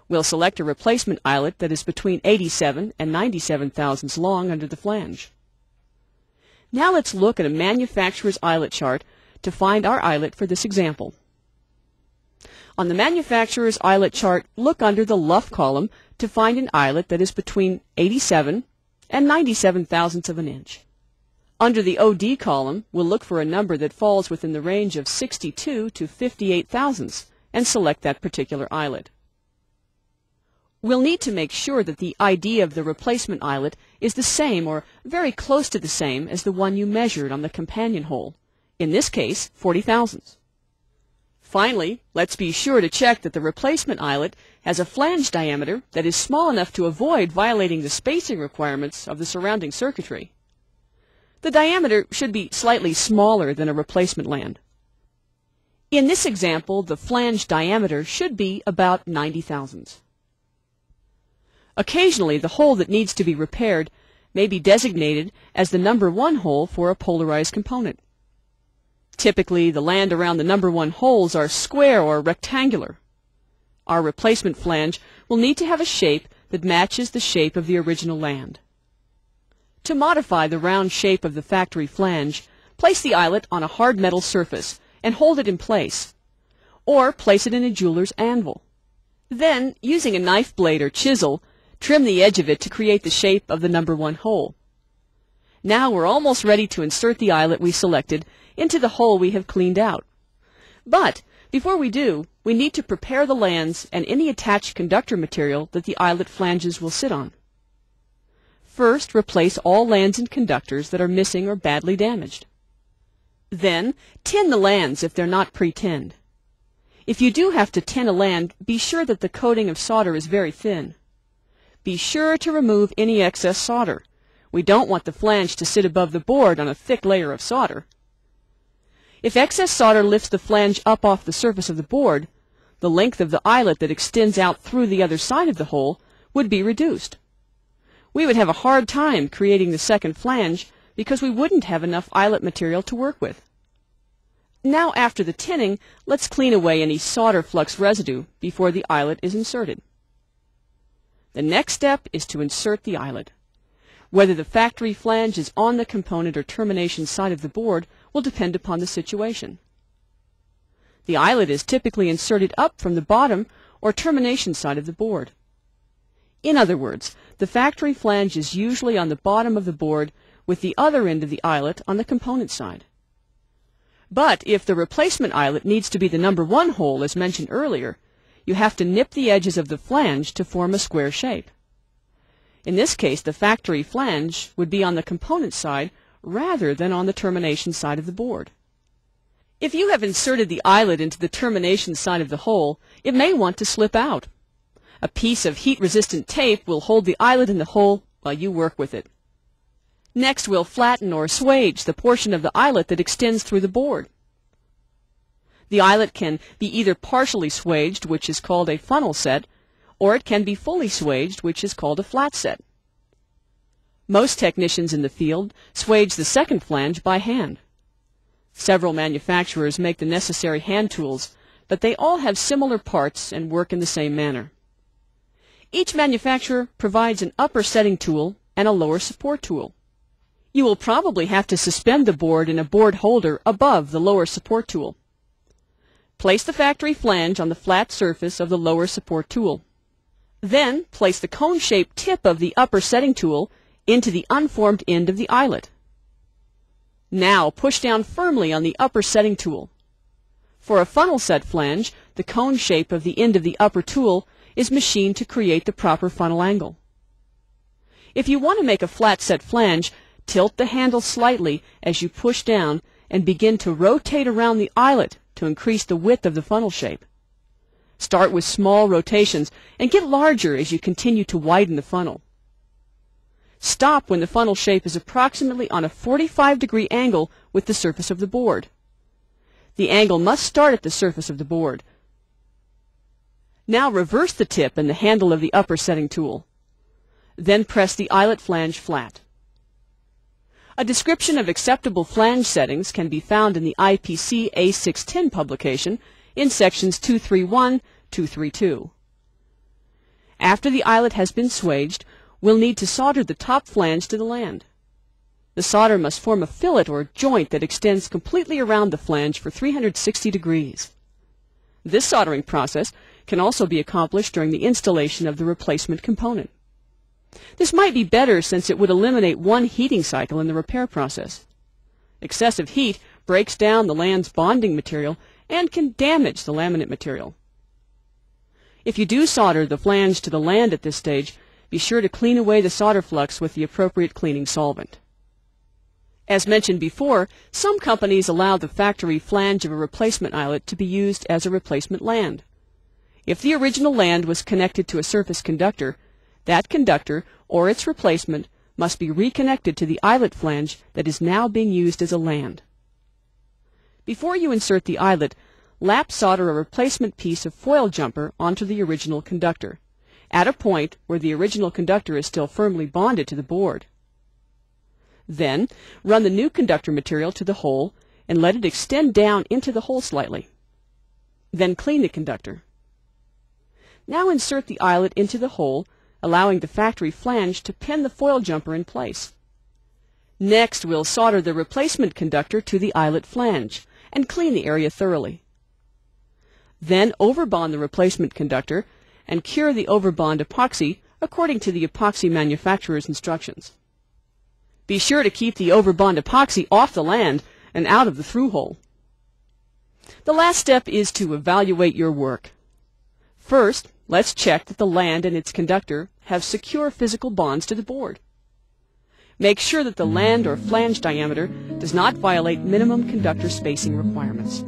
We'll select a replacement eyelet that is between 87 and 97 thousandths long under the flange. Now let's look at a manufacturer's eyelet chart to find our eyelet for this example. On the manufacturer's eyelet chart, look under the Luff column to find an eyelet that is between 87 and 97 thousandths of an inch. Under the OD column, we'll look for a number that falls within the range of 62 to 58 thousandths and select that particular eyelet. We'll need to make sure that the ID of the replacement eyelet is the same or very close to the same as the one you measured on the companion hole, in this case 40 thousandths. Finally, let's be sure to check that the replacement eyelet has a flange diameter that is small enough to avoid violating the spacing requirements of the surrounding circuitry. The diameter should be slightly smaller than a replacement land. In this example, the flange diameter should be about 90 thousandths. Occasionally, the hole that needs to be repaired may be designated as the number 1 hole for a polarized component. Typically, the land around the number 1 holes are square or rectangular. Our replacement flange will need to have a shape that matches the shape of the original land. To modify the round shape of the factory flange, place the eyelet on a hard metal surface and hold it in place, or place it in a jeweler's anvil. Then, using a knife blade or chisel, trim the edge of it to create the shape of the number 1 hole. Now we're almost ready to insert the eyelet we selected into the hole we have cleaned out. But before we do, we need to prepare the lands and any attached conductor material that the eyelet flanges will sit on. First, replace all lands and conductors that are missing or badly damaged. Then, tin the lands if they're not pre-tinned. If you do have to tin a land, be sure that the coating of solder is very thin. Be sure to remove any excess solder. We don't want the flange to sit above the board on a thick layer of solder. If excess solder lifts the flange up off the surface of the board, the length of the eyelet that extends out through the other side of the hole would be reduced. We would have a hard time creating the second flange because we wouldn't have enough eyelet material to work with. Now, after the tinning, let's clean away any solder flux residue before the eyelet is inserted. The next step is to insert the eyelet. Whether the factory flange is on the component or termination side of the board will depend upon the situation. The eyelet is typically inserted up from the bottom or termination side of the board. In other words, the factory flange is usually on the bottom of the board with the other end of the eyelet on the component side. But if the replacement eyelet needs to be the number 1 hole as mentioned earlier, you have to nip the edges of the flange to form a square shape. In this case, the factory flange would be on the component side rather than on the termination side of the board. If you have inserted the eyelet into the termination side of the hole, it may want to slip out. A piece of heat-resistant tape will hold the eyelet in the hole while you work with it. Next, we'll flatten or swage the portion of the eyelet that extends through the board. The eyelet can be either partially swaged, which is called a funnel set, or it can be fully swaged, which is called a flat set. Most technicians in the field swage the second flange by hand. Several manufacturers make the necessary hand tools, but they all have similar parts and work in the same manner. Each manufacturer provides an upper setting tool and a lower support tool. You will probably have to suspend the board in a board holder above the lower support tool. Place the factory flange on the flat surface of the lower support tool. Then place the cone-shaped tip of the upper setting tool into the unformed end of the eyelet. Now push down firmly on the upper setting tool. For a funnel set flange, the cone shape of the end of the upper tool is machined to create the proper funnel angle. If you want to make a flat set flange, tilt the handle slightly as you push down and begin to rotate around the eyelet to increase the width of the funnel shape. Start with small rotations and get larger as you continue to widen the funnel. Stop when the funnel shape is approximately on a 45-degree angle with the surface of the board. The angle must start at the surface of the board. Now reverse the tip and the handle of the upper setting tool. Then press the eyelet flange flat. A description of acceptable flange settings can be found in the IPC A610 publication in sections 231, 232. After the eyelet has been swaged, we'll need to solder the top flange to the land. The solder must form a fillet or joint that extends completely around the flange for 360 degrees. This soldering process can also be accomplished during the installation of the replacement component. This might be better since it would eliminate one heating cycle in the repair process. Excessive heat breaks down the land's bonding material and can damage the laminate material. If you do solder the flange to the land at this stage, be sure to clean away the solder flux with the appropriate cleaning solvent. As mentioned before, some companies allow the factory flange of a replacement eyelet to be used as a replacement land. If the original land was connected to a surface conductor, that conductor or its replacement must be reconnected to the eyelet flange that is now being used as a land. Before you insert the eyelet, lap solder a replacement piece of foil jumper onto the original conductor, at a point where the original conductor is still firmly bonded to the board. Then, run the new conductor material to the hole and let it extend down into the hole slightly. Then clean the conductor. Now insert the eyelet into the hole, allowing the factory flange to pin the foil jumper in place. Next, we'll solder the replacement conductor to the eyelet flange and clean the area thoroughly. Then overbond the replacement conductor and cure the overbond epoxy according to the epoxy manufacturer's instructions. Be sure to keep the overbond epoxy off the land and out of the through hole. The last step is to evaluate your work. First, let's check that the land and its conductor have secure physical bonds to the board. Make sure that the land or flange diameter does not violate minimum conductor spacing requirements.